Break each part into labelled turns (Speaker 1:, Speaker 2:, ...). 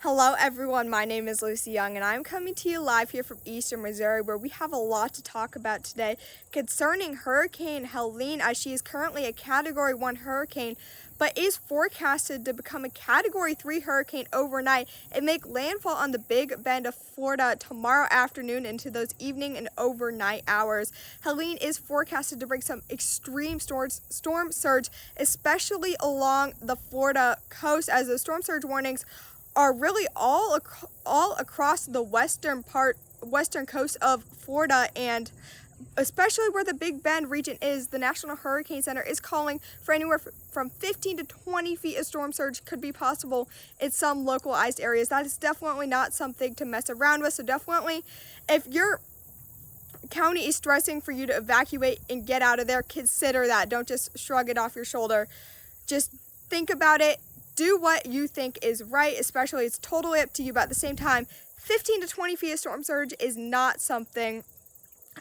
Speaker 1: Hello everyone, my name is Lucy Young and I'm coming to you live here from Eastern Missouri where we have a lot to talk about today concerning Hurricane Helene, as she is currently a Category 1 hurricane but is forecasted to become a Category 3 hurricane overnight and make landfall on the Big Bend of Florida tomorrow afternoon into those evening and overnight hours. Helene is forecasted to bring some extreme storm surge, especially along the Florida coast, as the storm surge warnings are really all across the western coast of Florida, and especially where the Big Bend region is. The National Hurricane Center is calling for anywhere from 15 to 20 feet of storm surge could be possible in some localized areas. That is definitely not something to mess around with. So definitely, if your county is stressing for you to evacuate and get out of there, consider that. Don't just shrug it off your shoulder. Just think about it. Do what you think is right, especially it's totally up to you, but at the same time, 15 to 20 feet of storm surge is not something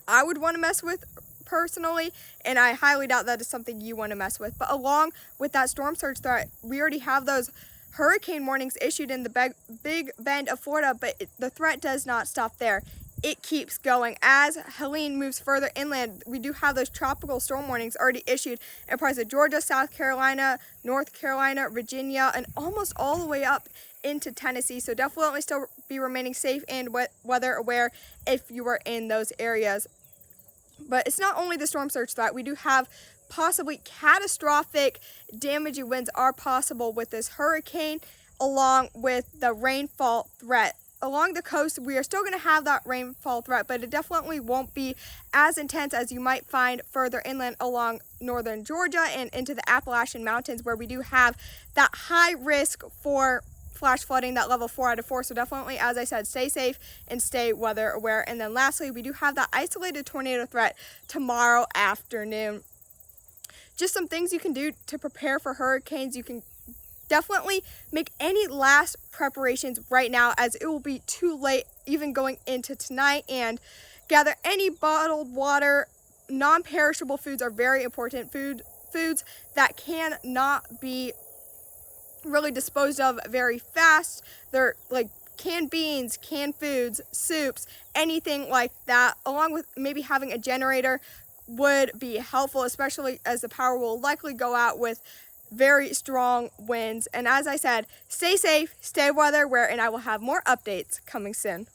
Speaker 1: I would want to mess with personally, and I highly doubt that is something you want to mess with. But along with that storm surge threat, we already have those hurricane warnings issued in the Big Bend of Florida, but the threat does not stop there. It keeps going. As Helene moves further inland, we do have those tropical storm warnings already issued in parts of Georgia, South Carolina, North Carolina, Virginia, and almost all the way up into Tennessee. So definitely still be remaining safe and weather aware if you are in those areas. But it's not only the storm surge threat. We do have possibly catastrophic damaging winds are possible with this hurricane, along with the rainfall threat. Along the coast, we are still going to have that rainfall threat, but it definitely won't be as intense as you might find further inland along northern Georgia and into the Appalachian Mountains, where we do have that high risk for flash flooding, that level 4 out of 4. So definitely, as I said, stay safe and stay weather aware. And then lastly, we do have that isolated tornado threat tomorrow afternoon. Just some things you can do to prepare for hurricanes. You can definitely make any last preparations right now, as it will be too late even going into tonight, and gather any bottled water. Non-perishable foods are very important. Foods that cannot be really disposed of very fast. They're like canned beans, canned foods, soups, anything like that, along with maybe having a generator would be helpful, especially as the power will likely go out with very strong winds. And as I said, stay safe, stay weather aware, and I will have more updates coming soon.